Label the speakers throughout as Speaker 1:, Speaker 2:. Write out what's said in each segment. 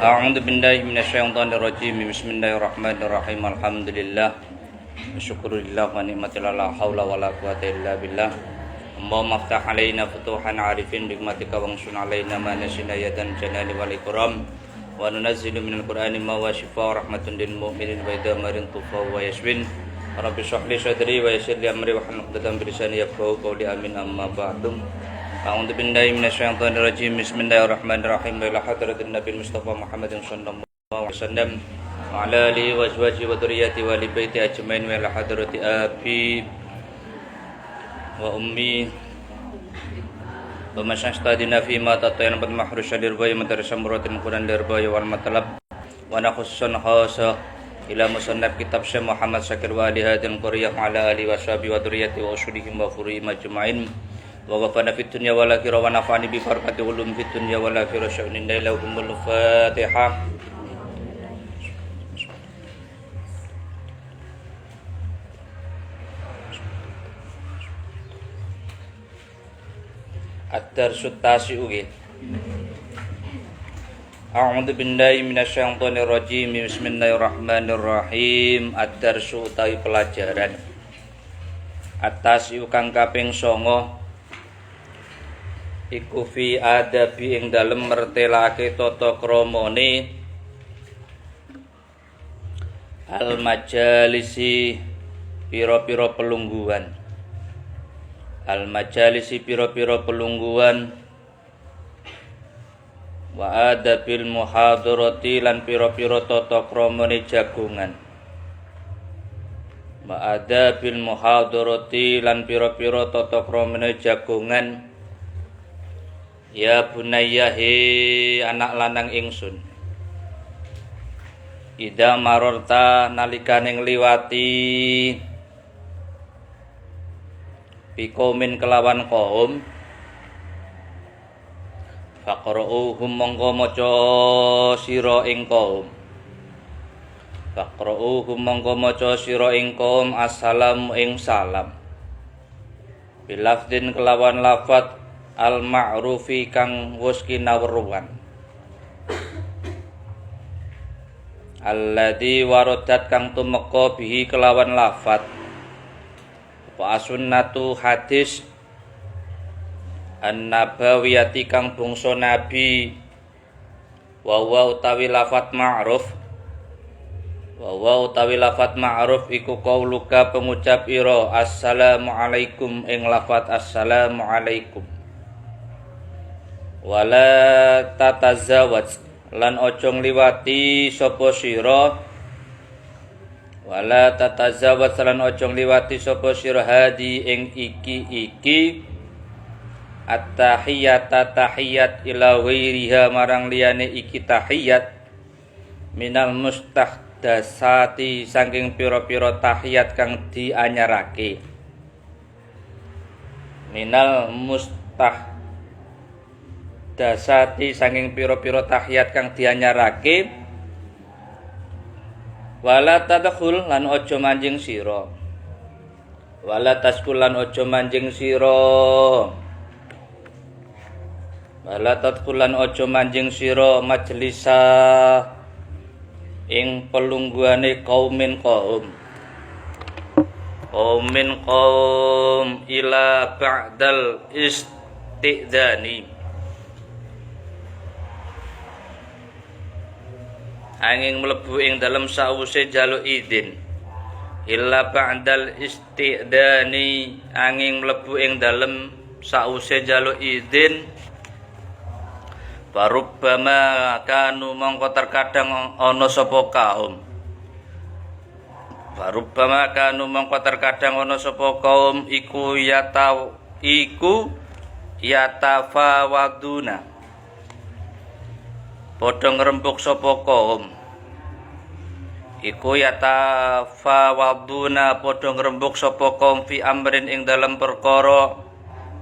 Speaker 1: A'udzu billahi minasyaitonir rajim. Bismillahirrahmanirrahim. Alhamdulillah. Syukurillah wa ni'matillah la haula wala quwata illa billah. Allahumma aftah alaina futuhan arifin bihikmatika wangsun alaina ma nasina yadan janali wal ikram. Wa nunazzilu minal qur'ani ma huwa shifaa wa rahmatun lil mu'minin wa idamarin tufa wa yashwin. Rabbi shrah li sadri wa yassir li amri wa hlul 'uqdatam min lisani yafqahu qawli. Amin amma ba'du. A'udzu billahi minasyaitonir rajim. Bismillahirrahmanirrahim. Ila hadratin Nabi Mustafa Muhammadin sallallahu alaihi wasallam wa ala alihi wa azwajihi wa dzurriyyati wa li baiti ajmain wa ila hadrati abi wa ummi wa masyastadina fi ma tatayan bad mahrusha lirbayi mutarishamuratin quran lirbayi wal matalab wa nakhussun khasa ila musannaf kitab Syekh Muhammad Syakir wa ali hadin qariyah ala alihi wa sahbihi wa dzurriyyati wa usulihim wa furihim ajmain. Wa ghafana fid dunya wal akhirah wa nafa'ani bi barakati ulum fid dunya wal akhirah sya'nin lahumul fatihah. Ad-darsut tasi'u. A'udzu billahi minasyaitonir rajim. Bismillahirrahmanirrahim. Ad-darsu utawi pelajaran. At-tasi'u kang kaping 9 iku fi adabi ing dalem mertelake tata kramane al majalisi pira-pira pelungguhan. Al majalisi pira-pira pelungguhan wa adabil muhadarati lan pira-pira tata kramane jagongan. Wa adabil muhadarati lan pira-pira tata kramane jagongan. Ya bunayya he anak lanang ingsun, ida marorta nalikane ngliwati bikomin kelawan kaum, faqra'uhum mongko maca sira ing kaum, faqra'uhum mongko maca sira ing kaum assalamu ing salam, bilafdin kelawan lafat al-ma'rufi kang wis kinawruhan, alladzi waradat kang tumeka bihi kelawan lafat wa sunnatu hadis an-nabawiyati kang bangsa nabi wa utawi lafat ma'ruf iku qauluka pengucap ira assalamu alaikum ing lafat assalamu alaikum. Wala tatazawaj lan ojo ngliwati sapa sira, wala tatazawaj lan ojo ngliwati sapa sira hadi ing iki at-tahiyyata tahiyat ila ghairiha marang liyane iki tahiyat minal mustahdasati saking pira-pira tahiyat kang dianyarake, minal dasati saking pira-pira tahiyat kang dianyarake. Wala tadkhul lan aja manjing sira, wala taskul lan aja manjing sira, wala tadkhul lan aja manjing sira majlisa ing pelungguhane kaumin qaum ila ba'dal istidani angin mlebu ing dalem sawise jaluk izin, illa ba'dal istidani angin mlebu ing dalem sawise jaluk izin. Barubbama kanu mongko terkadang ana sapa kaum, barubbama kanu mongko terkadang ana sapa kaum iku yatafawaduna padha ngrembug sapa kaum, iku yatafawaduna padha ngrembug sapa kaum fi amrin ing dalem perkara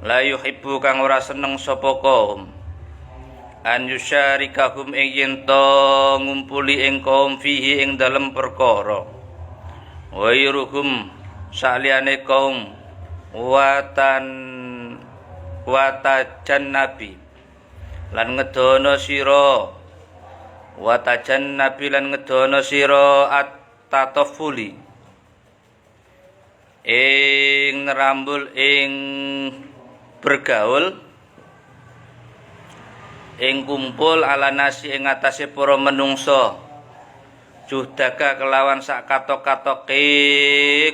Speaker 1: la yuhibbu kang ora seneng sapa kaum, an yusyarikahum ing yen to ngumpuli ing kaum fihi ing dalem perkara, wairuhum saliyane kaum watajan nabi lan ngedono sira wa tajannabi lan ngedono sira at-tatafuli ing nerambul ing bergaul ing kumpul ala nasi ing atase para menungsa juhdaka kelawan sak katok-katoke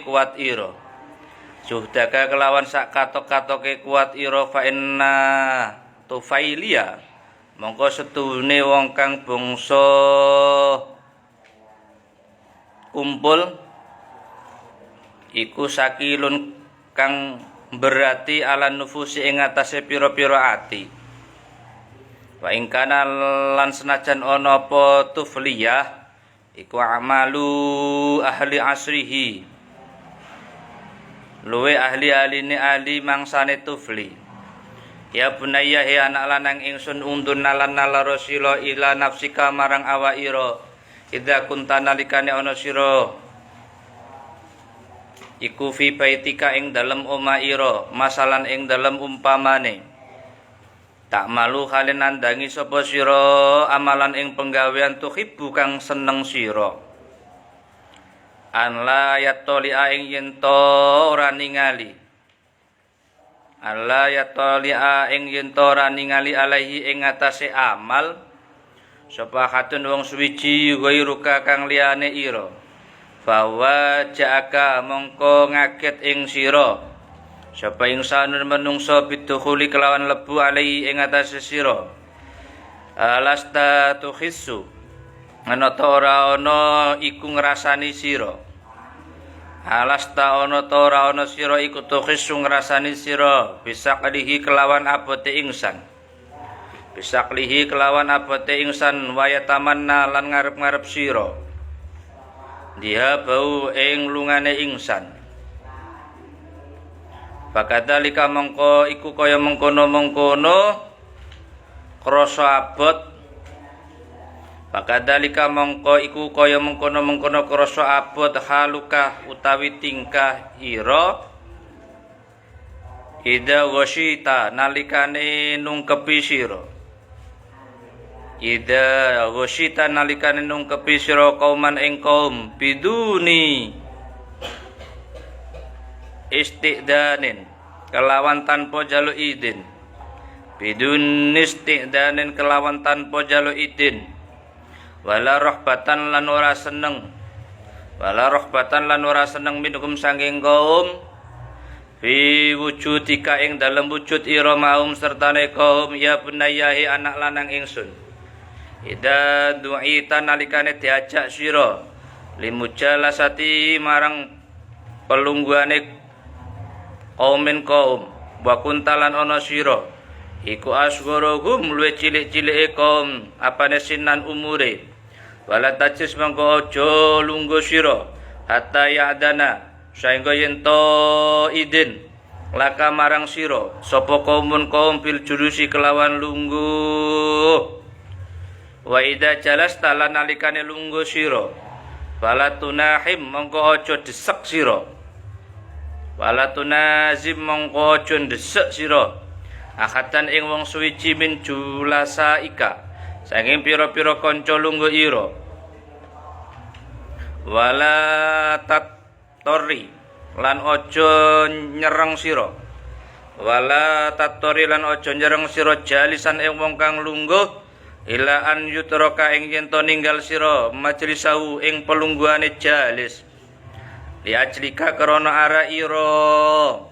Speaker 1: kuat ira juhdaka kelawan sak katok-katoke kuat ira fa inna tufailia mongko setune wong kang bangsa kumpul iku sakilun kang berarti ala nufusi ing atase pira-pira ati wa ing kana lan senajan ana apa tufliyah iku amalu ahli asrihi luwe ahli-ahline ahli mangsane tufli ya bunayya he anak lanang ingsun undun nalan nalara sira ila nafsika marang awaira idza kunta nalikane ana sira iku fi baitika ing dalem omah ira masalan ing dalem umpamane tak malu kalian nandangi sapa sira amalan ing penggawean tuhibbu kang seneng sira an la yatoli'a ing yen to ora ningali alla yatoli'a ing yen to ora ningali alaihi ing atase amal sapa hatun wong suwiji ghairuka kang liyane ira bahwa ja'aka mongko ngaget ing sira sapa ingsanun menungso bidukhuli kelawan lebu alai ing atase sira alasta tukhissu ana ta ora ana iku ngrasani sira alasta ana ta ora ana sira iku tukhissu ngrasani sira bisaqlihi kelawan abote ingsan bisaqlihi kelawan abote ingsan waya tamanna lan ngarep-ngarep sira dia bau ing lungane ingsan Pakadalika mongko iku kaya mengkono-mengkono krasa abot Pakadalika mongko iku kaya mengkono-mengkono krasa abot haluka utawi tingkah ira ida wasyita nalikane nungkepi sira ida wasyita nalikane nungkepi sira kauman ing kaum biduni istiqdanin kelawan tanpa jalu idin bidun istiqdanin kelawan tanpa jalu idin wala rahbatan lan ora seneng minhum sanging kaum fi wujudika ing dalem wujud ira maum sertane kaum ya bunayyahi anak lanang ingsun ida du'ita nalikane diajak sira limujalasati marang pelungguane kaumin kaum wa kuntalan ana sira iku asgharuhum luwih cilik-cilike kaum apane sinan umure wala tajis mangko aja lungguh sira hatta ya'dana saengga yen to idin laka marang sira sapa kaumun kaum bil julusi kelawan lungguh wa ida jalas talan nalikane lungguh sira fala tunahim mangko aja desek sira wala tunazim mongko aja ndesek sira akatan ing wong suwiji min julasaika saking pira-pira kanca lungguh ira wala tatori lan aja nyereng sira wala tatori lan aja nyereng sira jalisan ing wong kang lungguh ila an yutraka ing yen to ninggal sira majlisau ing pelungguhane jalis liajlika krana ara ira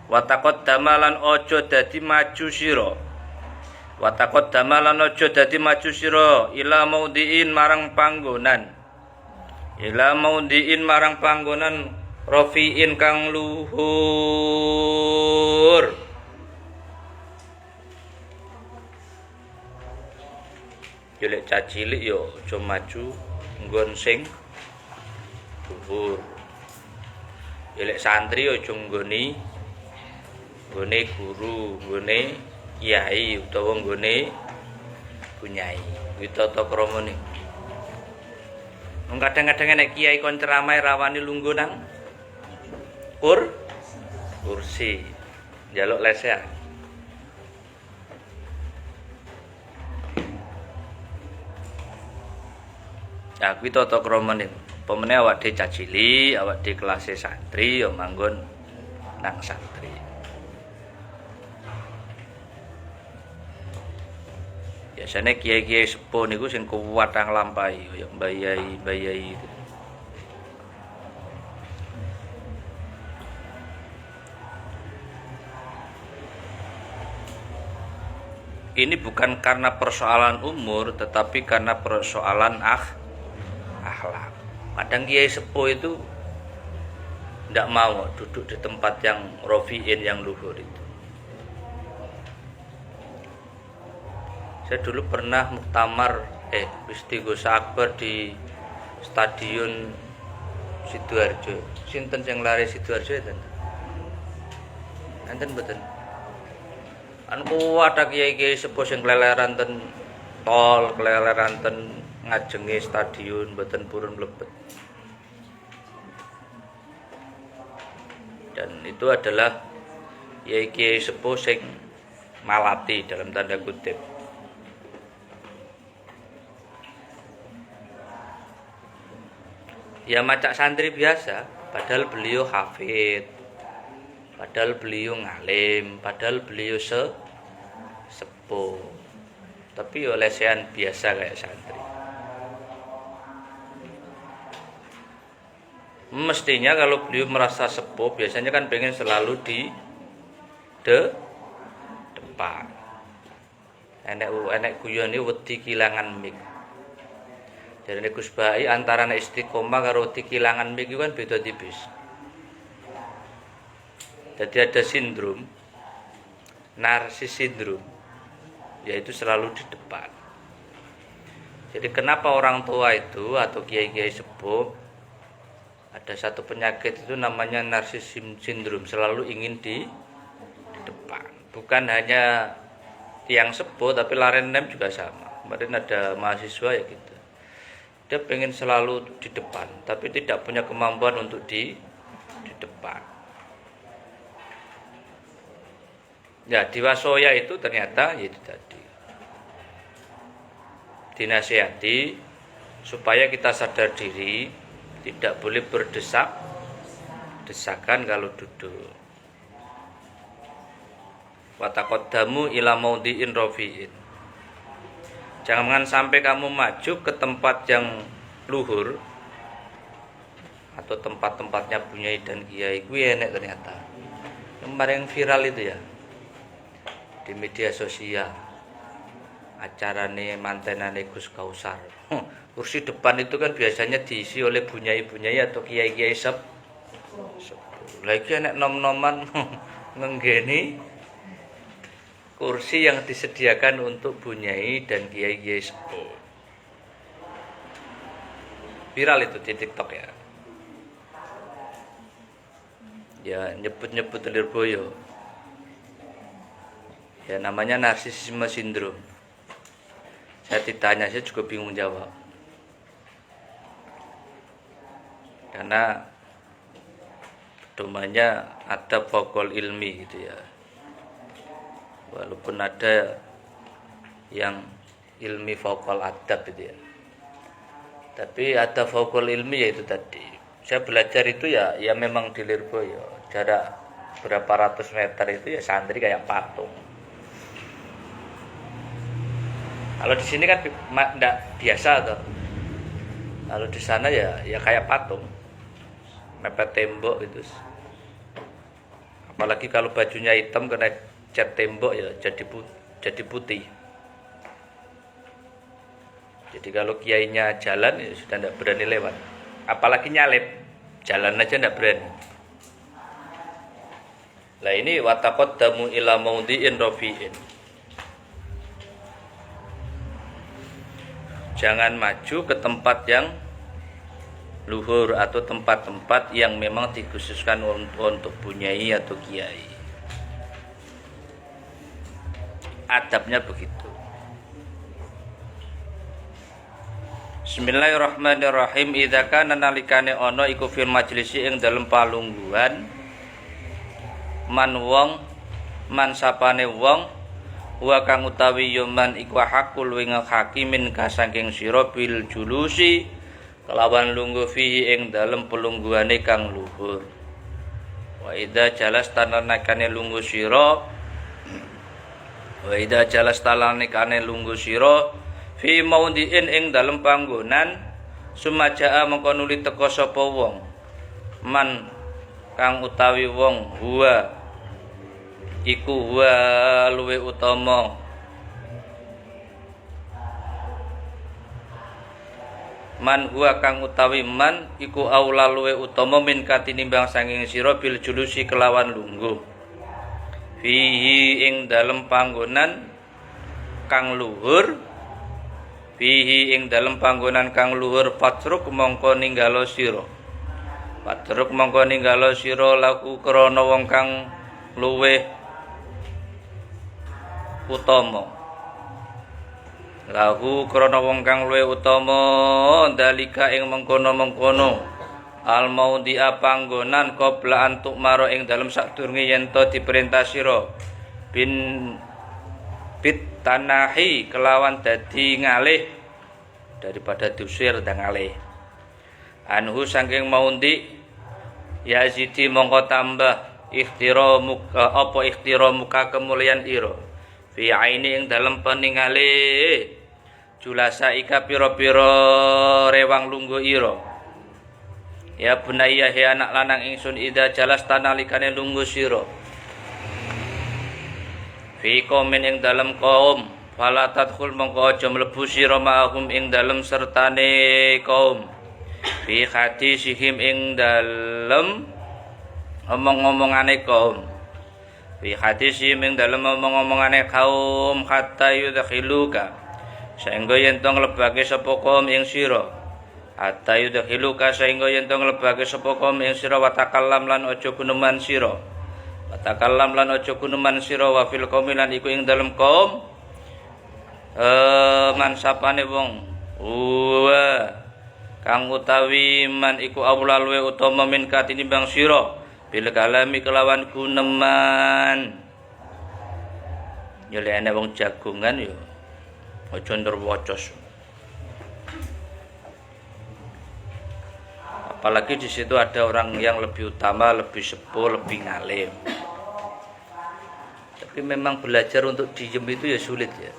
Speaker 1: wa taqaddamalan aja dadi maju sira wa taqaddamalan aja dadi maju sira ila maudhiin marang panggonan rafiin kang luhur jelek cacilik yo aja maju nggon sing luhur Ilek santri aja nggone guru, nggone kiai utawa nggone bunyai. Kuwi tata kramane. Wong kadang-kadang nek kiai kon ceramah rawani lungguh nang kursi. Njaluk lesehan. Ya kuwi tata krama niku. Pemene awak dhewe cacili, awak dhewe kelas santri ya manggon nang santri. Biasanya kiai-kiai sepuh niku sing kuwat nglampahi kaya mbayai itu. Ini bukan karena persoalan umur, tetapi karena persoalan akhlak. Kadang kiai sepuh itu tidak mau duduk di tempat yang rofiin, yang luhur itu. Saya dulu pernah muktamar Istighosa Akbar di Stadion Sidoarjo. Sinten sing lari Sidoarjo enten? Enten mboten? An kuwat kiai-kiai sepuh sing keleleran ten tol, keleleran ten ngajengi stadion mboten purun mlebet. Dan itu adalah kiai-kiai sepuh sing malati dalam tanda kutip. Ya macak santri biasa, padahal beliau hafid, padahal beliau ngalim, padahal beliau sepuh. Tapi oleh lesehan biasa kayak santri. Mestinya kalau beliau merasa sepuh, biasanya kan pengen selalu di depan. Enek guyon iki wedi kilangan mik. Jadi Gus Bayi antara istiqomah karo wedi kilangan mik kan beda tipis. Jadi ada sindrom narsis sindrom, yaitu selalu di depan. Jadi kenapa orang tua itu atau kiai-kiai sepuh ada satu penyakit itu namanya narsis sindrom, selalu ingin di depan. Bukan hanya tiang sepuh, tapi larenem juga sama. Kemarin ada mahasiswa ya gitu. Dia pengen selalu di depan, tapi tidak punya kemampuan untuk di depan. Ya, di Wasoya itu ternyata itu tadi dinasihati supaya kita sadar diri, tidak boleh desakan kalau duduk. Wa taqaddamu ila maudhi'in rafi'in. Jangan sampai kamu maju ke tempat yang luhur atau tempat-tempatnya Bunyai dan Kiai. Kuwi enek ternyata. Kemarin viral itu ya di media sosial. Acarane mantenane Gus Kausar. Kursi depan itu kan biasanya diisi oleh Bunyai-bunyai atau Kiai-kiai lagi enek nom-noman ngenggeni kursi yang disediakan untuk Bunyai dan Kiai-kiai sepuh. Viral itu di TikTok ya. Ya nyebut-nyebut Lirboyo. Ya namanya narsisisme sindrom. Saya ditanya, saya juga bingung jawab. Karena pedomannya ada vokal ilmi gitu ya. Walaupun ada yang ilmi vokal adab itu ya. Tapi ada vokal ilmi yaitu tadi. Saya belajar itu ya memang di Lirboyo. Jarak berapa ratus meter itu ya santri kayak patung. Kalau di sini kan enggak biasa tuh. Kalau di sana ya kayak patung. Mepet tembok itu. Apalagi kalau bajunya hitam kena cat tembok ya jadi putih. Jadi kalau kiainya jalan ya sudah tidak berani lewat. Apalagi nyalip, jalan aja tidak berani. Lah ini wataqaddamu ila maudhi'in rafi'in. Jangan maju ke tempat yang luhur atau tempat-tempat yang memang dikhususkan untuk Bunyai atau Kiai. Adabnya begitu. Bismillahirrahmanirrahim. Idza kana nalikane ana iku fil majlisi ing dalem palungguhan man sapane wong wa kang utawi yoman iku hakul wing hakimin ka saking sira bil julusi kelawan lungguh fihi ing dalem pelungguhane kang luhur. Wa idza jalasta nalikane lungguh sira fi maudhi'in ing dalem panggonan sumaja'a mengko nuli teka sapa wong man kang utawi wong huwa luwe utama man huwa kang utawi man iku aula luwe utama min katinimbang sanging sira bil julusi kelawan lungguh fihi ing dalem panggonan kang luhur patruk mongko ninggalo sira laku krana wong kang luweh utama dalika ing mengkono al maudhi'a panggonan qabla antuk maro ing dalem sadurunge yen to diperintah sira bit tanahi kelawan dadi ngalih daripada diusir dan ngalih anhu saking maudhi yazidi mongko tambah ikhtiramuka kemuliaan ira fi aini ing dalem peningale julasa ika pira-pira rewang lungguh ira ya bunayya he anak lanang ingsun ida jalas tanalikane lungguh sira fi qaumin ing dalem kaum fala tadkhul mongko aja mlebu sira ma'hum ing dalem sertane kaum fi hadisihim ing dalem omong-omongane kaum fi hadisihim ing dalem omong-omongane kaum hatta yudkhiluka sehingga yen to nglebake sapa kaum ing sira hatta yudkhiluka sehingga yen to nglebake sapa kaum ing sira wa takallam lan aja guneman sira wa fil qaumi lan iku ing dalem kaum man sapane wong kang utawi man iku awla luwe utama min katinimbang sira bil kalami kelawan guneman ya lene wong jagongan ya aja nderwocos apalagi di situ ada orang yang lebih utama, lebih sepuh, lebih ngalim. Tapi memang belajar untuk diem itu ya sulit ya.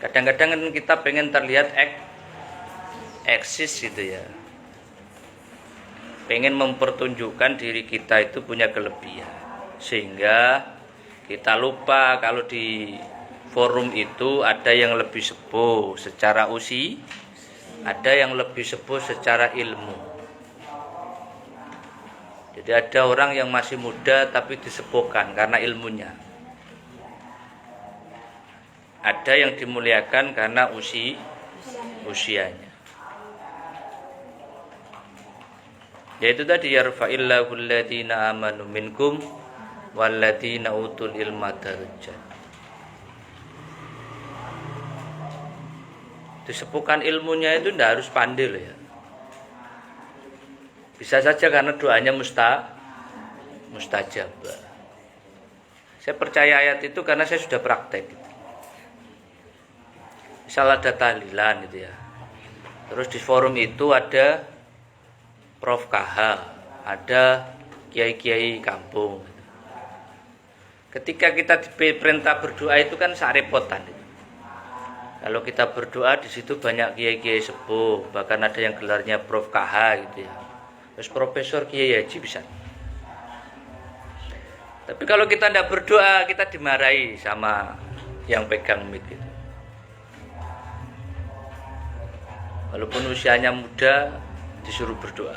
Speaker 1: Kadang-kadang kan kita pengen terlihat eksis gitu ya. Pengen mempertunjukkan diri kita itu punya kelebihan. Sehingga kita lupa kalau di forum itu ada yang lebih sepuh secara usia, ada yang lebih sepuh secara ilmu. Jadi ada orang yang masih muda tapi disepuhkan karena ilmunya. Ada yang dimuliakan karena usianya. Yaitu tadi yarfa'illahu alladziina amanu minkum walladziina utul ilma darajat. Disepuhkan ilmunya itu tidak harus pandai loh ya. Bisa saja karena doanya mustajab. Saya percaya ayat itu karena saya sudah praktek gitu. Misal ada tahlilan gitu ya. Terus di forum itu ada Prof KH, ada kiai-kiai kampung gitu. Ketika kita diperintah berdoa itu kan sarepotan gitu. Kalau kita berdoa di situ banyak kiai-kiai sepuh, bahkan ada yang gelarnya Prof KH gitu ya. Terus Profesor Kiai Haji bisa. Tapi kalau kita tidak berdoa, kita dimarahi sama yang pegang mic gitu. Walaupun usianya muda, disuruh berdoa.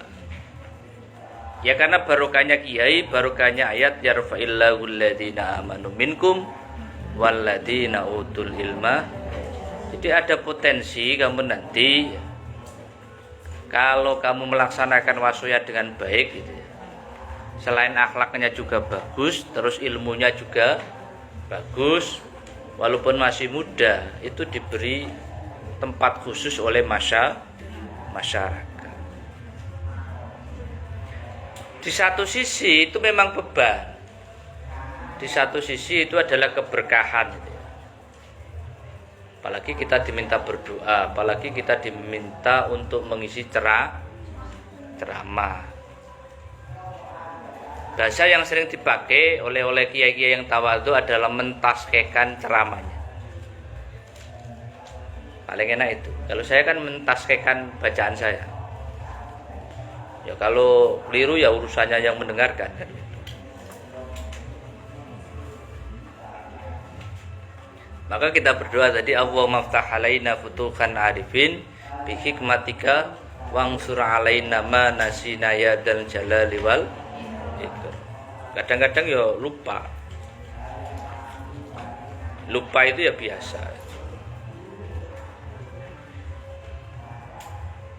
Speaker 1: Ya karena barokahnya kiai, barokahnya ayat yarfa'illahu alladziina amanu minkum walladziina utul ilma. Jadi ada potensi kamu nanti kalau kamu melaksanakan wasiyah dengan baik gitu ya. Selain akhlaknya juga bagus, terus ilmunya juga bagus, walaupun masih muda, itu diberi tempat khusus oleh masyarakat. Di satu sisi itu memang beban, di satu sisi itu adalah keberkahan gitu ya. Apalagi kita diminta berdoa, apalagi kita diminta untuk mengisi ceramah. Bahasa yang sering dipakai oleh kiai-kiai yang tawadhu adalah mentaskekan ceramahnya. Paling enak itu. Kalau saya kan mentaskekan bacaan saya. Ya kalau keliru ya urusannya yang mendengarkan kan. Maka kita berdoa tadi, Allahumma ftah alaina futuhan arifin bi hikmatika wangsur alaina ma nasina ya dal jalali wal ikram. Kadang-kadang ya lupa. Lupa itu ya biasa.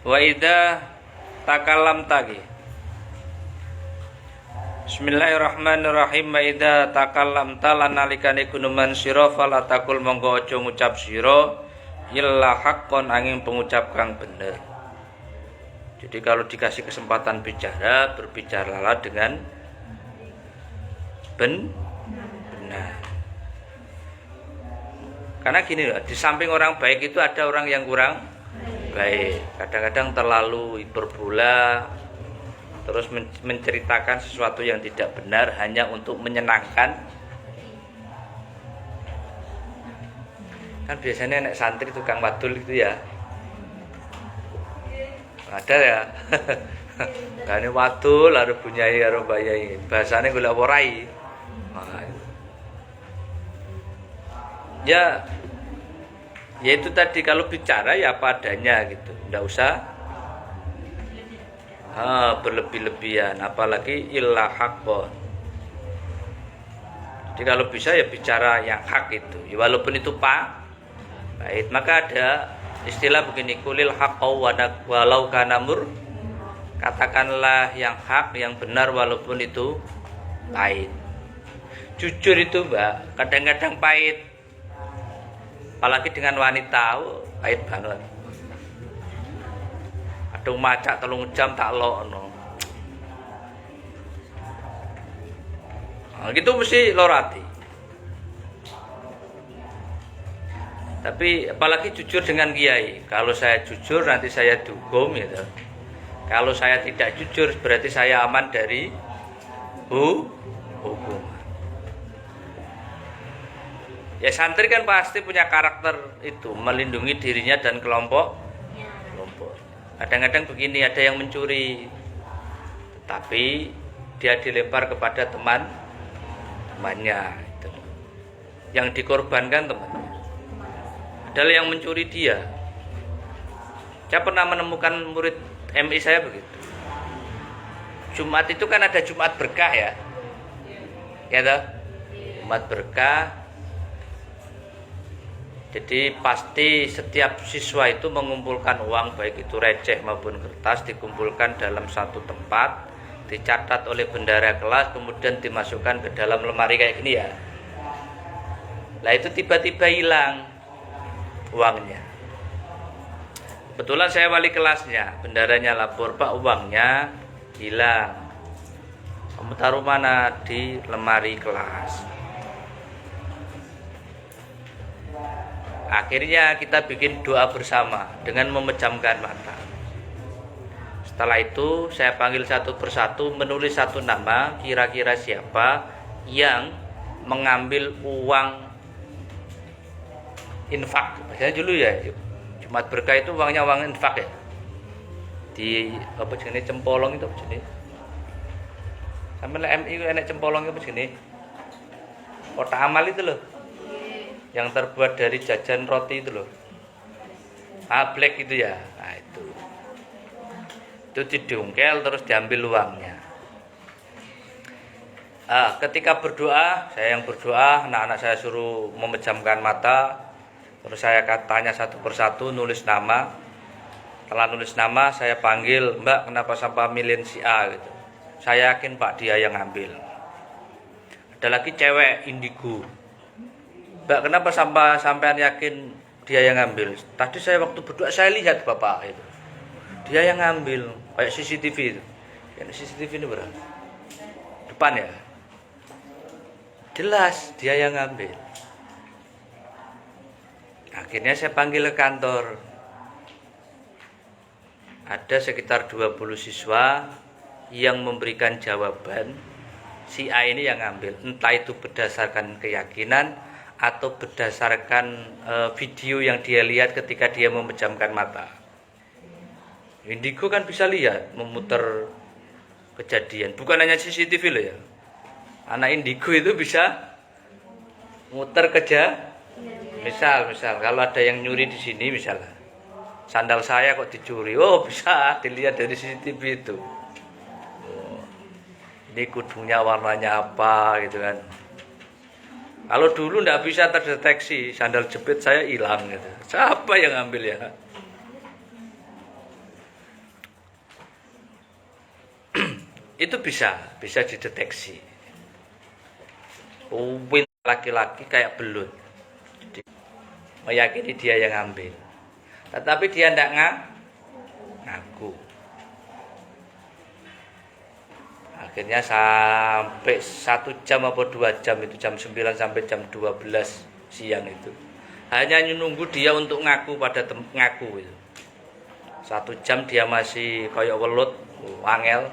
Speaker 1: Wa idza takalam tagi. Bismillahirrahmanirrahim. Wa idza takallamta lan nalikane gunuman sira fala takul monggo aja ngucap sira illa haqqon angin pengucap kang bener. Jadi kalau dikasih kesempatan bicara, berbicaralah dengan benar. Karena gini loh, di samping orang baik itu ada orang yang kurang baik. Kadang-kadang terlalu hiperbola, terus menceritakan sesuatu yang tidak benar hanya untuk menyenangkan. Kan biasanya nek santri tukang wadul itu ya, ada ya. Gane wadul harus bunyai karo bayai, bahasane golek apa rai. Ya itu tadi, kalau bicara ya apa adanya gitu, enggak usah berlebih-lebihan, apalagi illa haqqon. Jadi kalau bisa ya bicara yang hak itu, ya walaupun itu pahit. Maka ada istilah begini, kulil haqqau walau kana mur, katakanlah yang hak, yang benar walaupun itu pahit. Jujur itu Mbak, kadang-kadang pahit, apalagi dengan wanita, pahit banget. Aduh macak 3 jam tak lokno. Nah, gitu mesti lorati. Tapi apalagi jujur dengan kiai. Kalau saya jujur nanti saya dihukum gitu. Kalau saya tidak jujur berarti saya aman dari hukum. Ya santri kan pasti punya karakter itu, melindungi dirinya dan kelompok. Kadang-kadang begini, ada yang mencuri, tapi dia dilempar kepada temannya. Itu. Yang dikorbankan temannya adalah yang mencuri dia. Saya pernah menemukan murid MI saya begitu. Jumat itu kan ada Jumat berkah ya, ya toh? Jumat berkah. Jadi pasti setiap siswa itu mengumpulkan uang, baik itu receh maupun kertas, dikumpulkan dalam satu tempat, dicatat oleh bendahara kelas, kemudian dimasukkan ke dalam lemari kayak gini ya. Lah itu tiba-tiba hilang uangnya. Kebetulan saya wali kelasnya, bendaharanya lapor, Pak uangnya hilang. Kamu taruh mana? Di lemari kelas. Akhirnya kita bikin doa bersama dengan memejamkan mata. Setelah itu saya panggil satu persatu, menulis satu nama, kira-kira siapa yang mengambil uang infak. Biasanya dulu ya, Jumat berkah itu uangnya uang infak ya. Di apa jenis cempolong itu apa jenis? Sampai MI enek cempolong apa jenis? Kotak amal itu loh. Yang terbuat dari jajan roti itu loh, black itu ya. Nah itu didongkel terus diambil uangnya. Ketika berdoa, saya yang berdoa, anak-anak saya suruh memejamkan mata, terus saya tanya satu persatu, nulis nama. Setelah nulis nama, saya panggil, Mbak kenapa sampai milih si A gitu. Saya yakin Pak dia yang ambil. Ada lagi cewek indigo, Mbak kenapa sampean yakin dia yang ngambil? Tadi saya waktu berdoa saya lihat Bapak itu, dia yang ngambil, kayak CCTV itu. Yang CCTV ini berapa? Depan ya, jelas dia yang ngambil. Akhirnya saya panggil ke kantor. Ada sekitar 20 siswa yang memberikan jawaban, si A ini yang ngambil. Entah itu berdasarkan keyakinan atau berdasarkan video yang dia lihat ketika dia memejamkan mata. Indigo kan bisa lihat, memutar kejadian. Bukan hanya CCTV loh ya. Anak indigo itu bisa muter misal kalau ada yang nyuri di sini misalnya sandal saya kok dicuri, oh bisa dilihat dari CCTV itu. Oh, ini kudungnya warnanya apa gitu kan. Kalau dulu nggak bisa terdeteksi, sandal jepit saya hilang gitu. Siapa yang ngambil ya? Itu bisa dideteksi. Laki-laki kayak belut. Jadi, meyakini dia yang ngambil. Tetapi dia tidak ngaku. Akhirnya sampai 1 jam atau 2 jam, itu jam 9 sampai jam 12 siang itu. Hanya menunggu dia untuk ngaku pada ngaku itu. 1 jam dia masih kayak welut, angel.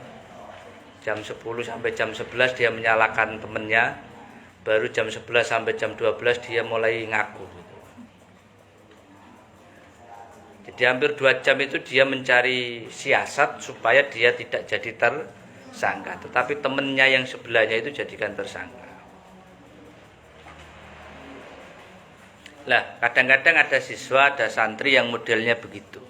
Speaker 1: Jam 10 sampai jam 11 dia menyalahkan temennya. Baru jam 11 sampai jam 12 dia mulai ngaku. Jadi hampir 2 jam itu dia mencari siasat supaya dia tidak jadi tersangka. Tetapi temennya yang sebelahnya itu jadikan tersangka. Lah, kadang-kadang ada siswa, ada santri yang modelnya begitu.